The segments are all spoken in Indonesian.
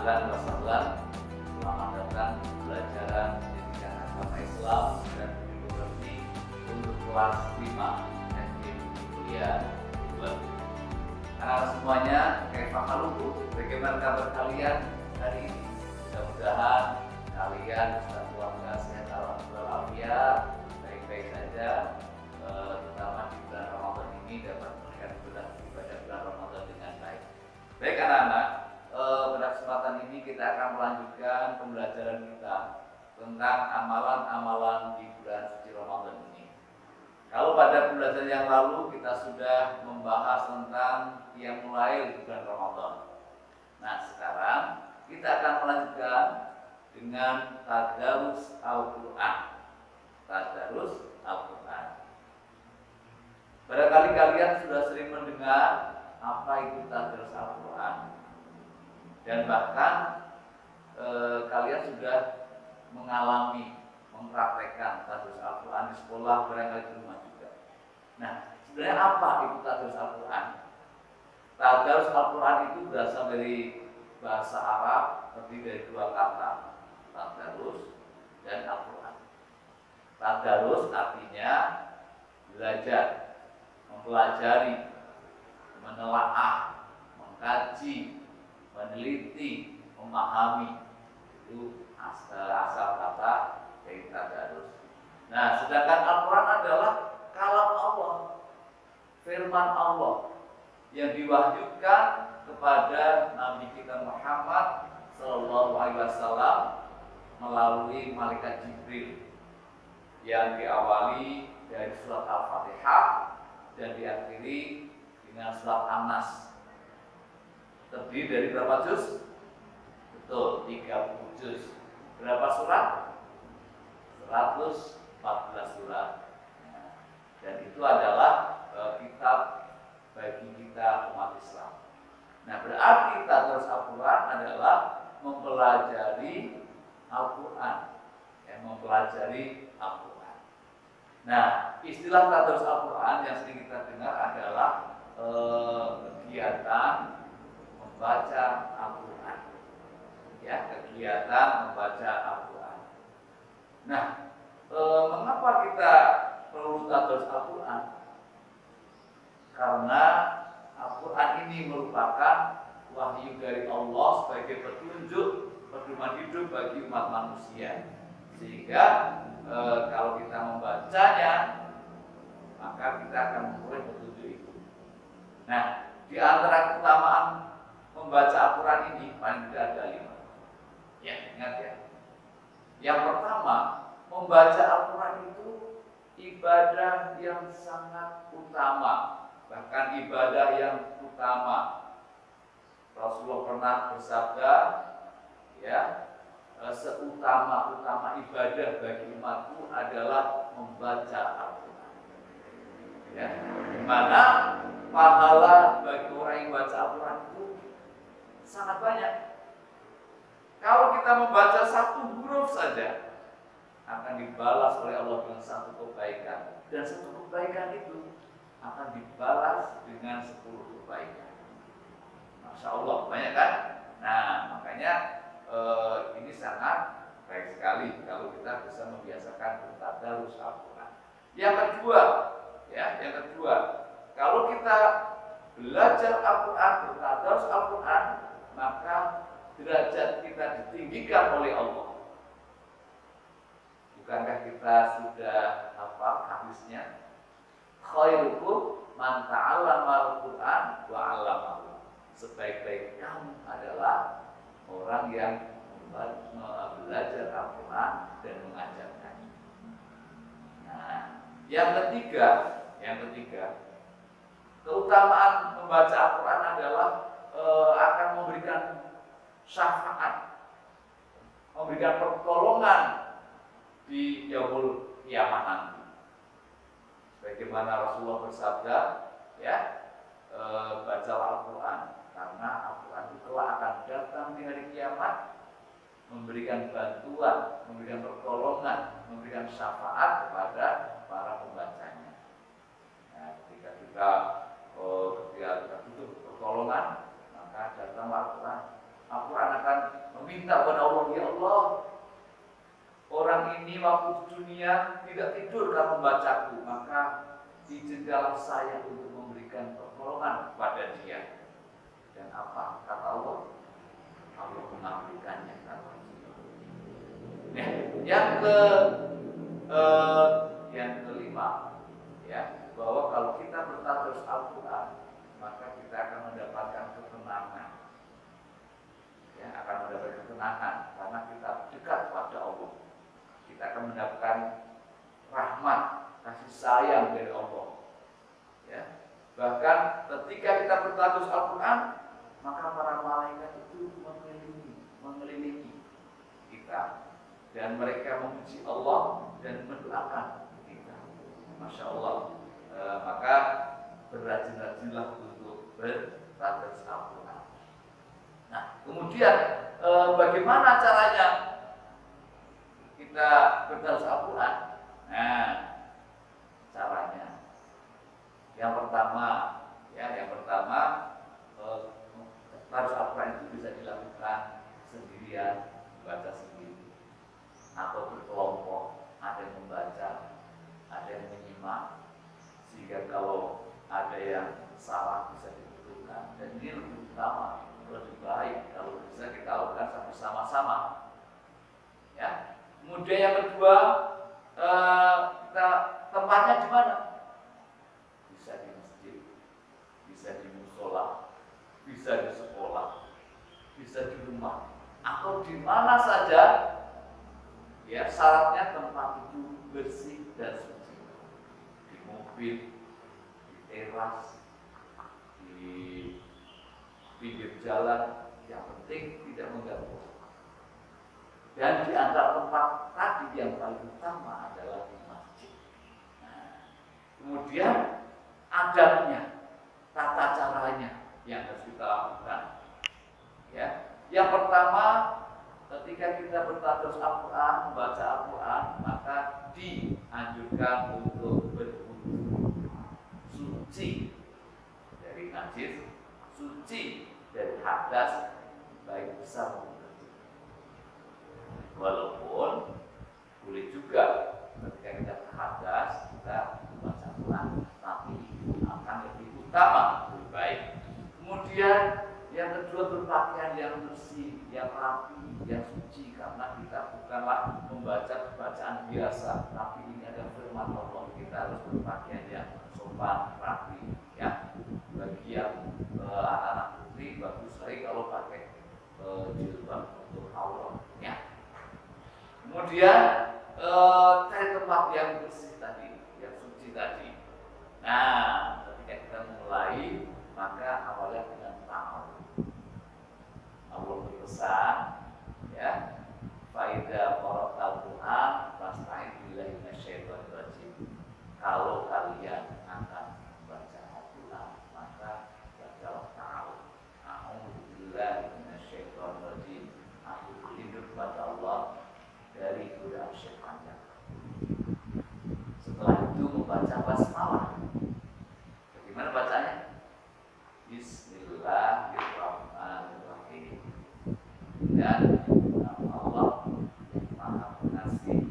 Ahlan wa sahlan, selamat datang pelajaran pendidikan agama Islam dan filosofi untuk kelas 5 SD kuliah 2. Anak-anak semuanya, kaifa halukum? Bagaimana kabar kalian hari ini? Mudah-mudahan kalian dalam keluarga sehat walafiat, baik-baik saja, terutama di bulan Ramadan ini dapat melihat ibadah bulan Ramadan dengan baik. Baik anak-anak, pada kesempatan ini kita akan melanjutkan pembelajaran kita tentang amalan-amalan di bulan suci Ramadan ini. Kalau pada pembelajaran yang lalu kita sudah membahas tentang yang mulai di bulan Ramadan. Nah sekarang kita akan melanjutkan dengan tadarus Al-Quran. Tadarus Al-Quran. Barangkali kalian sudah sering mendengar apa itu tadarus Al-Quran, dan bahkan kalian sudah mengalami, mempraktekkan tadarus Al-Quran di sekolah, barangkali di rumah juga. Nah, sebenarnya apa itu tadarus Al-Quran? Tadarus Al-Quran itu berasal dari bahasa Arab, terdiri dari dua kata, tadarus dan Al-Quran. Tadarus artinya belajar, mempelajari, menelaah, mengkaji, meneliti, memahami. Itu asal kata dari tadarus. Nah, sedangkan Al-Quran adalah kalam Allah, firman Allah yang diwahyukan kepada Nabi kita Muhammad Sallallahu Alaihi Wasallam melalui malaikat Jibril, yang diawali dari surat Al-Fatihah dan diakhiri dengan surat An-Nas. Terdiri dari berapa juz? Betul, 30 juz. Berapa surat? 114 surat. Dan itu adalah kitab bagi kita umat Islam. Nah, berarti tadarus Al-Quran adalah mempelajari Al-Quran, mempelajari Al-Quran. Nah, istilah tadarus Al-Quran yang sering kita dengar adalah kegiatan membaca Al-Quran, ya, kegiatan membaca Al-Quran. Nah, mengapa kita perlu tadarus Al-Quran? Karena Al-Quran ini merupakan wahyu dari Allah sebagai petunjuk, pedoman hidup bagi umat manusia. Sehingga kalau kita membacanya, maka kita akan memperoleh petunjuk itu. Nah, di antara keutamaan membaca Al-Quran ini paling tidak ada 5. Ya, ingat ya. Yang pertama, membaca Al-Quran itu ibadah yang sangat utama, bahkan ibadah yang utama. Rasulullah pernah bersabda, ya, seutama-utama ibadah bagi umatku adalah membaca Al-Quran. Ya, dimana pahala bagi orang yang membaca Al-Quran itu sangat banyak. Kalau kita membaca satu huruf saja, akan dibalas oleh Allah dengan satu kebaikan, dan satu kebaikan itu akan dibalas dengan 10 kebaikan. Masya Allah, banyak kan? Nah, makanya ini sangat baik sekali kalau kita bisa membiasakan bertadarus Al-Quran. Yang kedua, kalau kita belajar Al-Quran, bertadarus Al-Quran, maka derajat kita ditinggikan oleh Allah. Bukankah kita sudah hafal hadisnya? Khairukum man ta'allama al-Quran wa 'allamahu. Sebaik-baik kamu adalah orang yang belajar Al-Quran dan mengajarkannya. Nah, yang ketiga, keutamaan membaca Al-Quran adalah akan memberikan syafaat, memberikan pertolongan di yaumul kiamah nanti. Bagaimana Rasulullah bersabda, ya, bacalah Al-Quran, karena Al-Quran itu kelak akan datang di hari kiamat, memberikan bantuan, memberikan pertolongan, memberikan syafaat kepada para pembacanya. Nah, ketika kita butuh pertolongan, maka datanglah Al-Quran. Al-Quran akan meminta kepada Allah, ya Allah, orang ini waktu di dunia tidak tidur karena membacaku, maka izinkanlah saya untuk memberikan pertolongan kepada dia. Dan apa kata Allah? Allah mengabulkannya. Nah, yang kelima, ya, bahwa kalau kita bertadarus Al-Quran, maka kita akan mendapatkan ketenangan. Ya, akan mendapatkan ketenangan karena kita dekat pada Allah. Kita akan mendapatkan rahmat, kasih sayang dari Allah. Ya. Bahkan ketika kita bertadarus Al-Quran, maka para malaikat itu mengelilingi kita dan mereka memuji Allah dan mendoakan kita. Masya Allah. Maka berrajin-rajinlah untuk bertadarus Al-Quran. Nah, kemudian bagaimana caranya kita bertadarus Al-Quran? Nah, caranya yang pertama, tadarus Al-Quran itu bisa dilakukan sendirian, baca sendiri, atau berkelompok, ada yang membaca, ada yang menyimak, sehingga kalau ada yang salah bisa dibetulkan. Dan ini lebih utama, lebih baik kalau bisa kita lakukan bersama-sama. Ya. Kemudian yang kedua, kita tempatnya di mana? Bisa di masjid, bisa di musola, bisa di sekolah, bisa di rumah, atau di mana saja. Ya, syaratnya tempat itu bersih dan suci. Di mobil, di teras, di pinggir jalan, yang penting tidak mengganggu. Dan di antara tempat tadi yang paling utama adalah di masjid. Nah, kemudian adabnya, tata caranya yang harus kita lakukan. Ya, yang pertama, ketika kita bertadarus Al-Quran, membaca Al-Quran, maka dianjurkan untuk berwudu, suci dari najis, suci dari hadas, baik besar maupun kecil. Walaupun boleh juga ketika kita berhadas, kita membaca Al-Quran, tapi akan lebih utama, lebih baik. Kemudian yang kedua, berpakaian yang bersih, yang rapi, yang suci, karena kita bukanlah membaca bacaan biasa, tapi ini ada firman Allah, kita harus berpakaian yang sopan, rapi. Ya, bagi yang anak-anak putri bagus sekali kalau pakai jilbab untuk aurat. Ya. Kemudian cari tempat yang bersih tadi, yang suci tadi. Nah, ketika kita mulai, maka awalnya dengan ta'awudz. Allah berpesan, ya, faida qara'al Qur'an fasta'id billahi minasyaitonir rajim. Kalau kalian akan membaca Al-Qur'an, maka bacalah ta'awudz. A'udzu billahi minasyaitonir rajim. Aku berlindung kepada Allah dari godaan syaitan. Setelah itu membaca basmalah. Bagaimana bacanya? Bismillahirrahmanirrahim. Dan nama Allah yang Maha Pengasih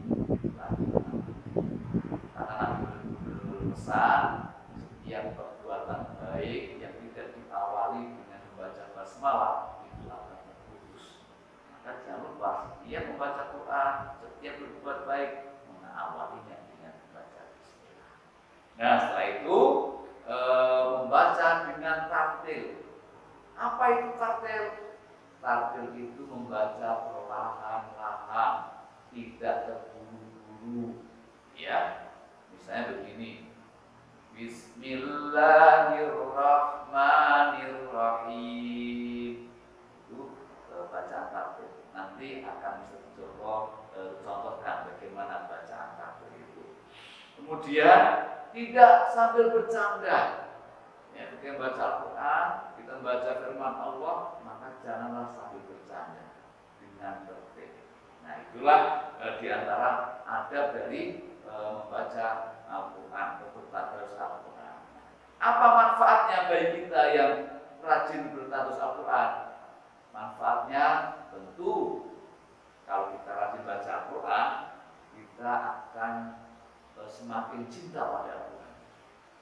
lagi Pengampun. Karena Nabi berpesan, setiap perbuatan baik yang tidak diawali dengan membaca basmalah itu akan terputus. Maka jangan lupa, setiap membaca Quran, setiap berbuat baik, mengawalinya dengan membaca bismillah. Nah, setelah itu membaca dengan tartil. Apa itu tartil? Tartil itu membaca perlahan-lahan, tidak terburu-buru. Ya, misalnya begini. Bismillahirrahmanirrahim. Itu bacaan tartil. Nanti akan bisa contohkan bagaimana bacaan tartil itu. Kemudian tidak sambil bercanda. Ya, ketika membaca Al-Quran, kita membaca firman Allah, maka janganlah sambil bercanda, dengan tertib. Nah, itulah diantara adab dari membaca Al-Quran, bertadarus Al-Quran. Apa manfaatnya bagi kita yang rajin bertadarus Al-Quran? Manfaatnya tentu kalau kita rajin baca Al-Quran, kita akan semakin cinta pada Al-Quran,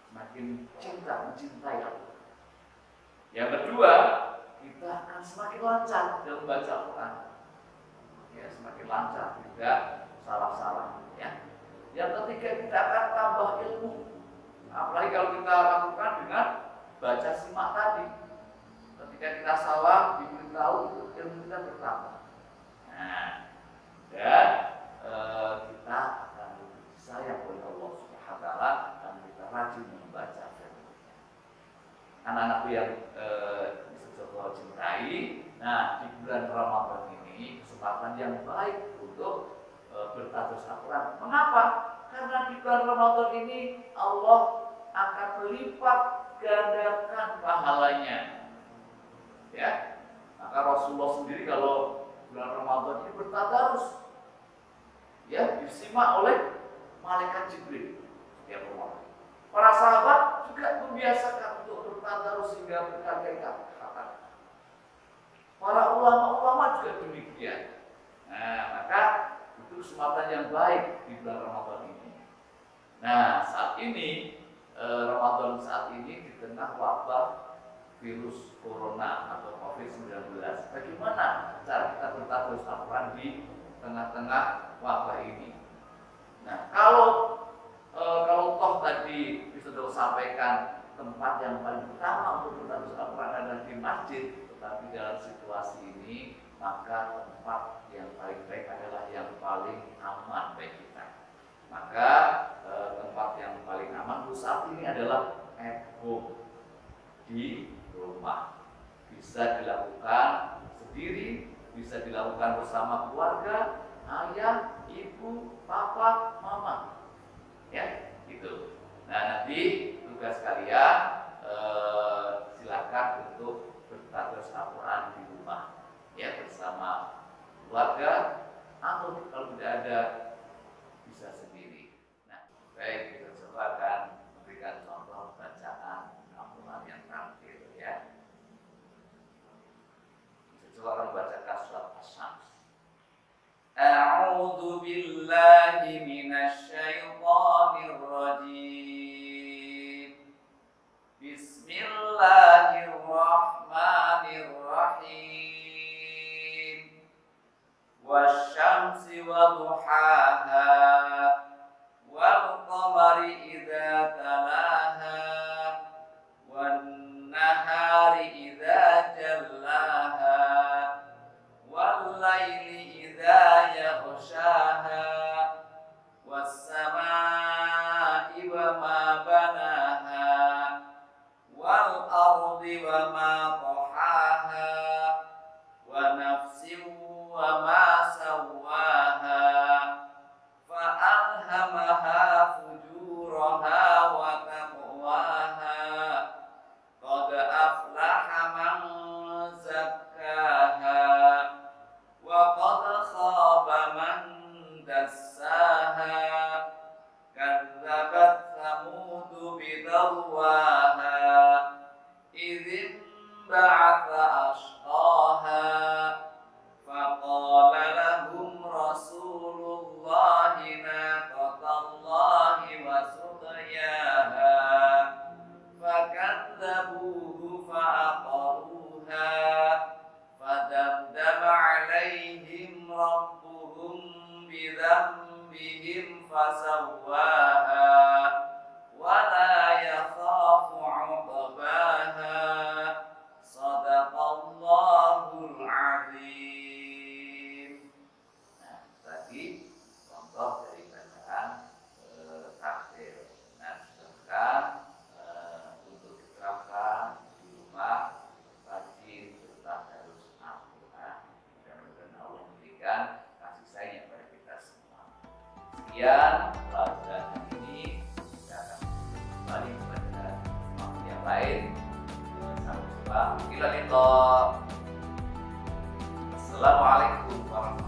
semakin cinta mencintai Al-Quran. Yang kedua, kita akan semakin lancar dalam membaca Al-Quran, ya, semakin lancar, tidak salah-salah, ya. Yang ketiga, kita akan tambah ilmu, apalagi kalau kita lakukan dengan baca simak tadi. Ketika kita salah diberitahu, ilmu kita bertambah. Nah, dan kita akan lebih disayang oleh Allah Subhanahu wa Ta'ala dan kita rajin membaca firman-Nya. Anak-anakku yang Allah cintai, nah di bulan Ramadan ini kesempatan yang baik untuk bertadarus Al-Quran. Mengapa? Karena di bulan Ramadan ini Allah akan melipat gandakan pahalanya. Ya, maka Rasulullah sendiri kalau bulan Ramadan ini bertadarus, ya, disimak oleh malaikat Jibril setiap Ramadan. Para sahabat juga membiasakan untuk bertadarus hingga berkali-kali. Para ulama-ulama juga demikian. Nah, maka itu kesempatan yang baik di bulan Ramadan ini. Nah, saat ini Ramadan saat ini di tengah wabah virus corona atau COVID-19, bagaimana cara kita bertadarus Al-Quran di tengah-tengah wabah ini? Nah, kalau toh tadi bisa sampaikan tempat yang paling utama untuk bertadarus Al-Quran adalah di masjid, tetapi dalam situasi ini maka tempat yang paling baik adalah yang paling aman bagi kita. Maka tempat yang paling aman untuk saat ini adalah at home, di rumah. Bisa dilakukan sendiri, bisa dilakukan bersama keluarga, ayah, ibu, papa, mama, ya, gitu. Nah, nanti tugas kalian silakan untuk bertadarus Al-Quran di rumah, ya, bersama keluarga, atau kalau tidak ada bisa sendiri. Nah, baik, kita coba akan memberikan contoh bacaan Al-Quran yang terakhir, ya. Kita coba akan membacakan surat Asy-Syams. A'udzu billahi minasy syaithanir rajim. Bismillahirrahmanirrahim. Wasyamsi waduhaha wal qamari idza talaha wan nahari idza jallaha wal laili idza yaghshaha was samaa'i wa ma banaha wal ardi wa ma tahaha wa nafsin wa ma sawwaha fa alhamaha fujuraha wa taqwaha qad aflaha man zakkaha wa qad khaba man dassaha kadzabat thamud bidawwaha idzin ba'atha ashqaha faqala lahum rasulullahi naqatallahi wa suqyaha fakadzabuhu fa'aqaruha fadamdama 'alaihim rabbuhum bidhanbihim fasawwaha wa la yakhafu 'uqbaha. Shadaqallahul 'azim. Nah, tadi contoh dari bacaan takbir. Nah, silakan untuk diterapkan di rumah, rajin bertadarus Al-Quran. Mudah-mudahan Allah memberikan kasih sayang kepada kita semua. Sekian pelajaran ini, kita akan kembali kepada waktu yang lain. Sampai jumpa. Assalamualaikum warahmatullahi wabarakatuh.